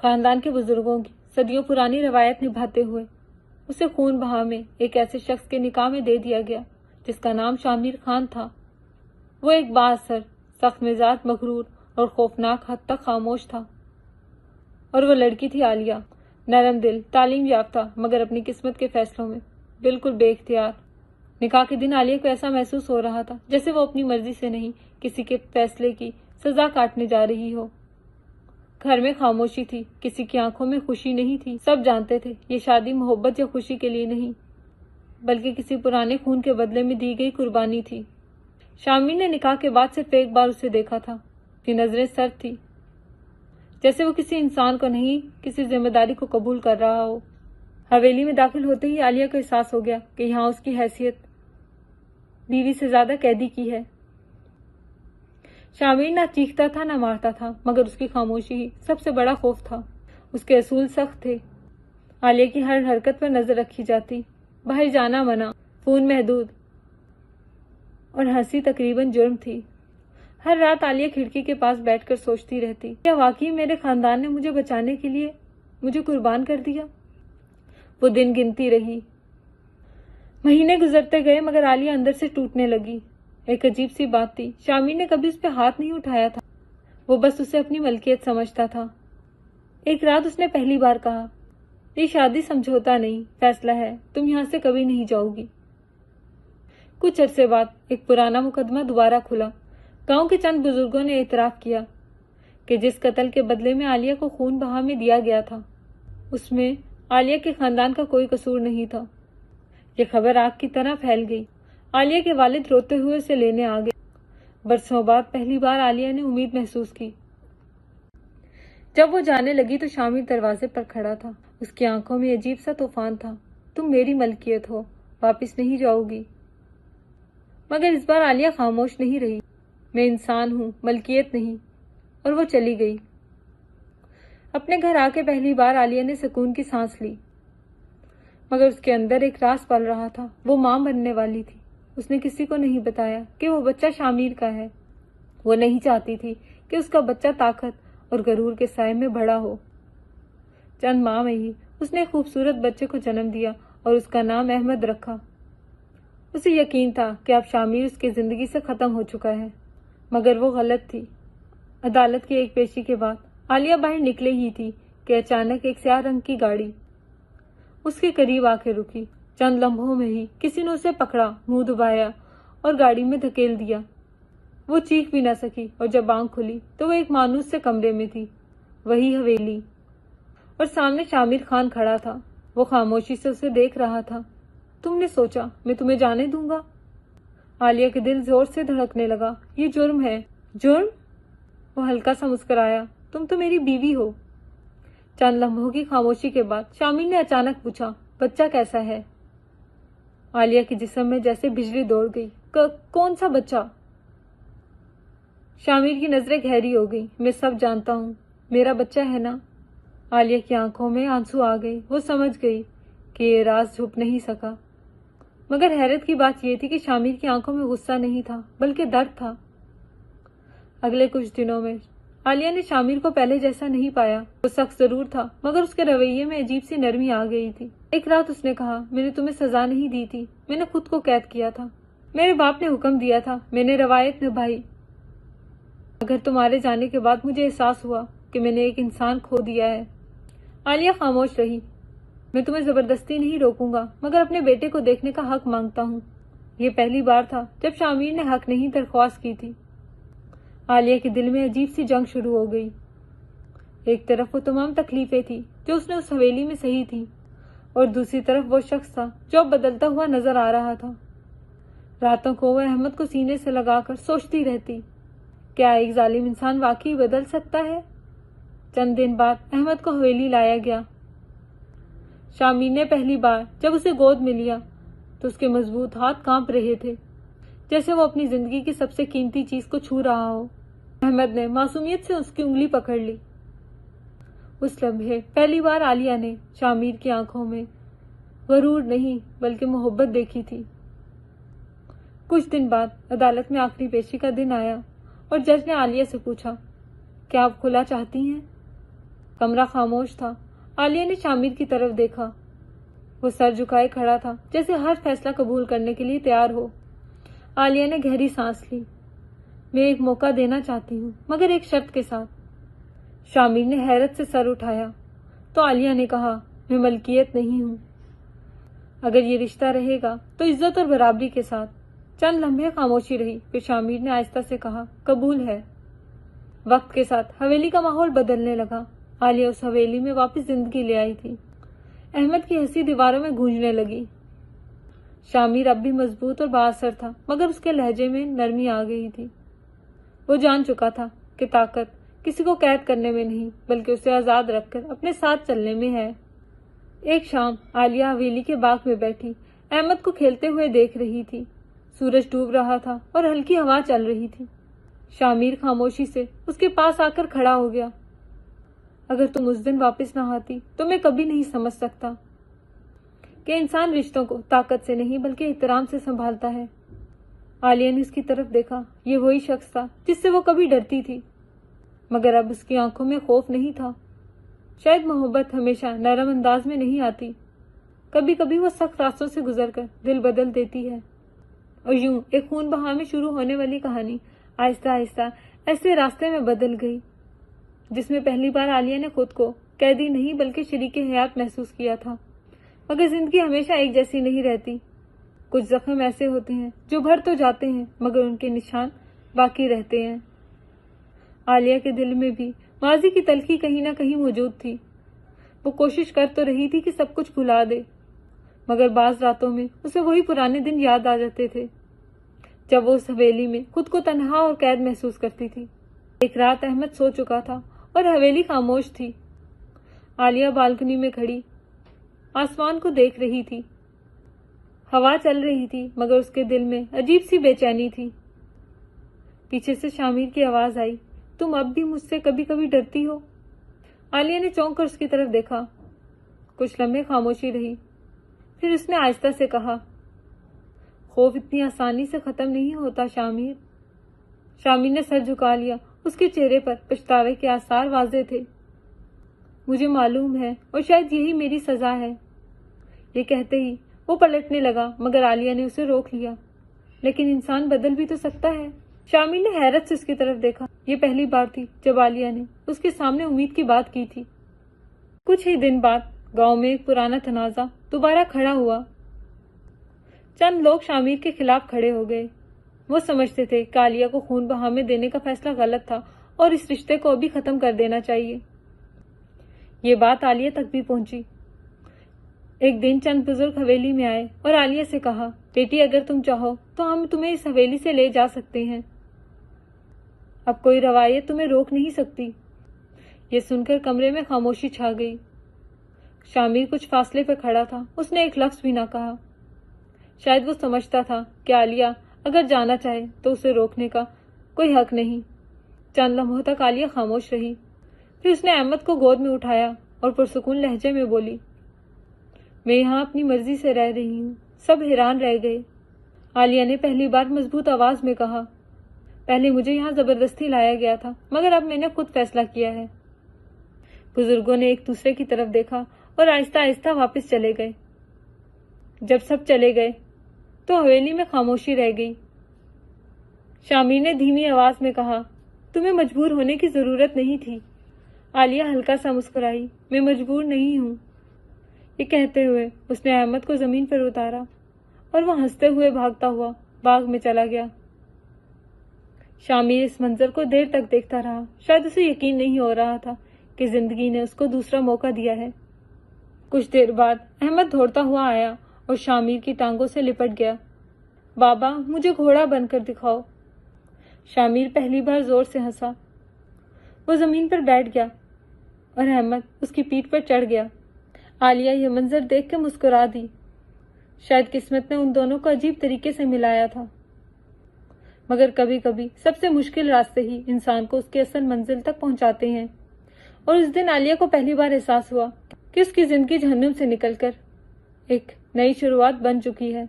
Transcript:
خاندان کے بزرگوں کی صدیوں پرانی روایت نبھاتے ہوئے اسے خون بہا میں ایک ایسے شخص کے نکاح میں دے دیا گیا جس کا نام شامیر خان تھا۔ وہ ایک با اثر، سخت مزاج، مغرور اور خوفناک حد تک خاموش تھا، اور وہ لڑکی تھی عالیہ، نرم دل، تعلیم یافتہ، مگر اپنی قسمت کے فیصلوں میں بالکل بے اختیار۔ نکاح کے دن عالیہ کو ایسا محسوس ہو رہا تھا جیسے وہ اپنی مرضی سے نہیں، کسی کے فیصلے کی سزا کاٹنے جا رہی ہو۔ گھر میں خاموشی تھی، کسی کی آنکھوں میں خوشی نہیں تھی۔ سب جانتے تھے یہ شادی محبت یا خوشی کے لیے نہیں، بلکہ کسی پرانے خون کے بدلے میں دی گئی قربانی تھی۔ شامیر نے نکاح کے بعد صرف ایک بار اسے دیکھا تھا۔ اس کی نظریں سرد تھی، جیسے وہ کسی انسان کو نہیں، کسی ذمہ داری کو قبول کر رہا ہو۔ حویلی میں داخل ہوتے ہی عالیہ کو احساس ہو گیا کہ یہاں اس کی حیثیت بیوی سے زیادہ قیدی کی ہے۔ شامیر نہ چیختا تھا نہ مارتا تھا، مگر اس کی خاموشی ہی سب سے بڑا خوف تھا۔ اس کے اصول سخت تھے، عالیہ کی ہر حرکت پر نظر رکھی جاتی، باہر جانا منع، فون محدود، اور ہنسی تقریباً جرم تھی۔ ہر رات عالیہ کھڑکی کے پاس بیٹھ کر سوچتی رہتی، کیا واقعی میرے خاندان نے مجھے بچانے کے لیے مجھے قربان کر دیا؟ وہ دن گنتی رہی، مہینے گزرتے گئے، مگر عالیہ اندر سے ٹوٹنے لگی۔ ایک عجیب سی بات تھی، شامیر نے کبھی اس پہ ہاتھ نہیں اٹھایا تھا، وہ بس اسے اپنی ملکیت سمجھتا تھا۔ ایک رات اس نے پہلی بار کہا، یہ شادی سمجھوتا نہیں، فیصلہ ہے، تم یہاں سے کبھی نہیں جاؤ گی۔ کچھ عرصے بعد ایک پرانا مقدمہ دوبارہ کھلا۔ گاؤں کے چند بزرگوں نے اعتراف کیا کہ جس قتل کے بدلے میں عالیہ کو خون بہا میں دیا گیا تھا، اس میں عالیہ کے خاندان کا کوئی قصور نہیں تھا۔ یہ خبر آگ کی طرح پھیل گئی۔ عالیہ کے والد روتے ہوئے اسے لینے آ گئے۔ برسوں بعد پہلی بار عالیہ نے امید محسوس کی۔ جب وہ جانے لگی تو شامیر دروازے پر کھڑا تھا، اس کی آنکھوں میں عجیب سا طوفان تھا۔ تم میری ملکیت ہو، واپس نہیں جاؤ گی۔ مگر اس بار عالیہ خاموش نہیں رہی۔ میں انسان ہوں، ملکیت نہیں، اور وہ چلی گئی۔ اپنے گھر آ کے پہلی بار عالیہ نے سکون کی سانس لی، مگر اس کے اندر ایک راز پل رہا تھا۔ وہ ماں بننے والی تھی۔ اس نے کسی کو نہیں بتایا کہ وہ بچہ شامیر کا ہے۔ وہ نہیں چاہتی تھی کہ اس کا بچہ طاقت اور غرور کے سائے میں بڑا ہو۔ چند ماہ میں ہی اس نے ایک خوبصورت بچے کو جنم دیا اور اس کا نام احمد رکھا۔ اسے یقین تھا کہ اب شامیر اس کی زندگی سے ختم ہو چکا ہے، مگر وہ غلط تھی۔ عدالت کی ایک پیشی کے بعد عالیہ باہر نکلے ہی تھی کہ اچانک ایک سیاہ رنگ کی گاڑی اس کے قریب آ کے رکی۔ چند لمحوں میں ہی کسی نے اسے پکڑا، منہ دبایا اور گاڑی میں دھکیل دیا۔ وہ چیخ بھی نہ سکی، اور جب آنکھ کھلی تو وہ ایک مانوس سے کمرے میں تھی، وہی حویلی، اور سامنے شامیر خان کھڑا تھا۔ وہ خاموشی سے اسے دیکھ رہا تھا۔ تم نے سوچا میں تمہیں جانے دوں گا؟ عالیہ کے دل زور سے دھڑکنے لگا۔ یہ جرم ہے۔ جرم؟ وہ ہلکا سا مسکرایا۔ تم تو میری بیوی ہو۔ چند لمحوں کی خاموشی کے بعد شامیر نے اچانک پوچھا، بچہ کیسا ہے؟ عالیہ کے جسم میں جیسے بجلی دوڑ گئی۔ کون سا بچہ؟ شامیر کی نظریں گہری ہو گئی۔ میں سب جانتا ہوں، میرا بچہ ہے نا؟ عالیہ کی آنکھوں میں آنسو آ گئے۔ وہ سمجھ گئی کہ یہ راز چھپ نہیں سکا، مگر حیرت کی بات یہ تھی کہ شامیر کی آنکھوں میں غصہ نہیں تھا، بلکہ درد تھا۔ اگلے کچھ دنوں میں عالیہ نے شامیر کو پہلے جیسا نہیں پایا۔ وہ سخت ضرور تھا، مگر اس کے رویے میں عجیب سی نرمی آ گئی تھی۔ ایک رات اس نے کہا، میں نے تمہیں سزا نہیں دی تھی، میں نے خود کو قید کیا تھا۔ میرے باپ نے حکم دیا تھا، میں نے روایت نبھائی، مگر تمہارے جانے کے بعد مجھے احساس ہوا کہ میں نے ایک انسان کھو دیا ہے۔ عالیہ خاموش رہی۔ میں تمہیں زبردستی نہیں روکوں گا، مگر اپنے بیٹے کو دیکھنے کا حق مانگتا ہوں۔ یہ پہلی بار تھا جب شامیر نے حق نہیں درخواست کی تھی۔ عالیہ کے دل میں عجیب سی جنگ شروع ہو گئی۔ ایک طرف وہ تمام تکلیفیں تھی جو اس نے اس حویلی میں سہی تھی، اور دوسری طرف وہ شخص تھا جو اب بدلتا ہوا نظر آ رہا تھا۔ راتوں کو وہ احمد کو سینے سے لگا کر سوچتی رہتی، کیا ایک ظالم انسان واقعی بدل سکتا ہے؟ چند دن بعد احمد کو حویلی لایا گیا۔ شامیر نے پہلی بار جب اسے گود میں لیا تو اس کے مضبوط ہاتھ کانپ رہے تھے، جیسے وہ اپنی زندگی کی سب سے قیمتی چیز کو چھو رہا ہو۔ احمد نے معصومیت سے اس کی انگلی پکڑ لی۔ اس لمحے پہلی بار عالیہ نے شامیر کی آنکھوں میں غرور نہیں بلکہ محبت دیکھی تھی۔ کچھ دن بعد عدالت میں آخری پیشی کا دن آیا اور جج نے عالیہ سے پوچھا، کیا آپ کھلا چاہتی ہیں؟ کمرہ خاموش تھا۔ عالیہ نے شامیر کی طرف دیکھا۔ وہ سر جھکائے کھڑا تھا، جیسے ہر فیصلہ قبول کرنے کے لیے تیار ہو۔ عالیہ نے گہری سانس لی۔ میں ایک موقع دینا چاہتی ہوں، مگر ایک شرط کے ساتھ۔ شامیر نے حیرت سے سر اٹھایا تو عالیہ نے کہا، میں ملکیت نہیں ہوں۔ اگر یہ رشتہ رہے گا تو عزت اور برابری کے ساتھ۔ چند لمحے خاموشی رہی، پھر شامیر نے آہستہ سے کہا، قبول ہے۔ وقت کے ساتھ حویلی کا ماحول بدلنے لگا۔ عالیہ اس حویلی میں واپس زندگی لے آئی تھی۔ احمد کی ہنسی دیواروں میں گونجنے لگی۔ شامیر اب بھی مضبوط اور بااثر تھا، مگر اس کے لہجے میں نرمی آ گئی تھی۔ وہ جان چکا تھا کہ طاقت کسی کو قید کرنے میں نہیں، بلکہ اسے آزاد رکھ کر اپنے ساتھ چلنے میں ہے۔ ایک شام عالیہ حویلی کے باغ میں بیٹھی احمد کو کھیلتے ہوئے دیکھ رہی تھی۔ سورج ڈوب رہا تھا اور ہلکی ہوا چل رہی تھی۔ شامیر خاموشی سے اس کے پاس آ کر کھڑا ہو گیا۔ اگر تم اس دن واپس نہ آتی تو میں کبھی نہیں سمجھ سکتا کہ انسان رشتوں کو طاقت سے نہیں بلکہ احترام سے سنبھالتا ہے۔ عالیہ نے اس کی طرف دیکھا۔ یہ وہی شخص تھا جس سے وہ کبھی ڈرتی تھی، مگر اب اس کی آنکھوں میں خوف نہیں تھا۔ شاید محبت ہمیشہ نرم انداز میں نہیں آتی، کبھی کبھی وہ سخت راستوں سے گزر کر دل بدل دیتی ہے۔ اور یوں ایک خون بہا میں شروع ہونے والی کہانی آہستہ آہستہ ایسے راستے میں بدل گئی جس میں پہلی بار عالیہ نے خود کو قیدی نہیں بلکہ شریک حیات محسوس کیا تھا۔ مگر زندگی ہمیشہ ایک جیسی نہیں رہتی۔ کچھ زخم ایسے ہوتے ہیں جو بھر تو جاتے ہیں مگر ان کے نشان باقی رہتے ہیں۔ عالیہ کے دل میں بھی ماضی کی تلخی کہیں نہ کہیں موجود تھی۔ وہ کوشش کر تو رہی تھی کہ سب کچھ بھلا دے، مگر بعض راتوں میں اسے وہی پرانے دن یاد آ جاتے تھے جب وہ اس حویلی میں خود کو تنہا اور قید محسوس کرتی تھی۔ ایک رات احمد سو چکا تھا اور حویلی خاموش تھی۔ عالیہ بالکنی میں کھڑی آسمان کو دیکھ رہی تھی۔ ہوا چل رہی تھی مگر اس کے دل میں عجیب سی بے چینی تھی۔ پیچھے سے شامیر کی آواز آئی، تم اب بھی مجھ سے کبھی کبھی ڈرتی ہو؟ عالیہ نے چونک کر اس کی طرف دیکھا۔ کچھ لمحے خاموشی رہی، پھر اس نے آہستہ سے کہا، خوف اتنی آسانی سے ختم نہیں ہوتا شامیر۔ شامیر نے سر جھکا لیا۔ اس کے چہرے پر پچھتاوے کے آثار واضح تھے۔ مجھے معلوم ہے اور شاید یہی میری سزا ہے۔ یہ کہتے ہی وہ پلٹنے لگا مگر عالیہ نے اسے روک لیا۔ لیکن انسان بدل بھی تو سکتا ہے۔ شامیر نے حیرت سے اس کی طرف دیکھا۔ یہ پہلی بار تھی جب عالیہ نے اس کے سامنے امید کی بات کی تھی۔ کچھ ہی دن بعد گاؤں میں ایک پرانا تنازع دوبارہ کھڑا ہوا۔ چند لوگ شامیر کے خلاف کھڑے ہو گئے۔ وہ سمجھتے تھے کہ عالیہ کو خون بہا میں دینے کا فیصلہ غلط تھا اور اس رشتے کو ابھی ختم کر دینا چاہیے۔ یہ بات عالیہ تک بھی پہنچی۔ ایک دن چند بزرگ حویلی میں آئے اور عالیہ سے کہا، بیٹی اگر تم چاہو تو ہم تمہیں اس حویلی سے لے جا سکتے ہیں۔ اب کوئی روایت تمہیں روک نہیں سکتی۔ یہ سن کر کمرے میں خاموشی چھا گئی۔ شامیر کچھ فاصلے پہ کھڑا تھا۔ اس نے ایک لفظ بھی نہ کہا۔ شاید وہ سمجھتا تھا کہ عالیہ اگر جانا چاہے تو اسے روکنے کا کوئی حق نہیں۔ چند لمحوں تک عالیہ خاموش رہی، پھر اس نے احمد کو گود میں اٹھایا اور پرسکون لہجے میں بولی، میں یہاں اپنی مرضی سے رہ رہی ہوں۔ سب حیران رہ گئے۔ عالیہ نے پہلی بار مضبوط آواز میں کہا، پہلے مجھے یہاں زبردستی لایا گیا تھا مگر اب میں نے خود فیصلہ کیا ہے۔ بزرگوں نے ایک دوسرے کی طرف دیکھا اور آہستہ آہستہ واپس چلے گئے۔ جب سب چلے گئے تو حویلی میں خاموشی رہ گئی۔ شامیر نے دھیمی آواز میں کہا، تمہیں مجبور ہونے کی ضرورت نہیں تھی۔ عالیہ ہلکا سا مسکرائی، میں مجبور نہیں ہوں۔ یہ کہتے ہوئے اس نے احمد کو زمین پر اتارا اور وہ ہنستے ہوئے بھاگتا ہوا باغ میں چلا گیا۔ شامیر اس منظر کو دیر تک دیکھتا رہا۔ شاید اسے یقین نہیں ہو رہا تھا کہ زندگی نے اس کو دوسرا موقع دیا ہے۔ کچھ دیر بعد احمد دوڑتا ہوا آیا اور شامیر کی ٹانگوں سے لپٹ گیا۔ بابا مجھے گھوڑا بن کر دکھاؤ۔ شامیر پہلی بار زور سے ہنسا۔ وہ زمین پر بیٹھ گیا اور احمد اس کی پیٹھ پر چڑھ گیا۔ عالیہ یہ منظر دیکھ کے مسکرا دی۔ شاید قسمت نے ان دونوں کو عجیب طریقے سے ملایا تھا، مگر کبھی کبھی سب سے مشکل راستے ہی انسان کو اس کے اصل منزل تک پہنچاتے ہیں۔ اور اس دن عالیہ کو پہلی بار احساس ہوا کہ اس کی زندگی جہنم سے نکل کر ایک نئی شروعات بن چکی ہے۔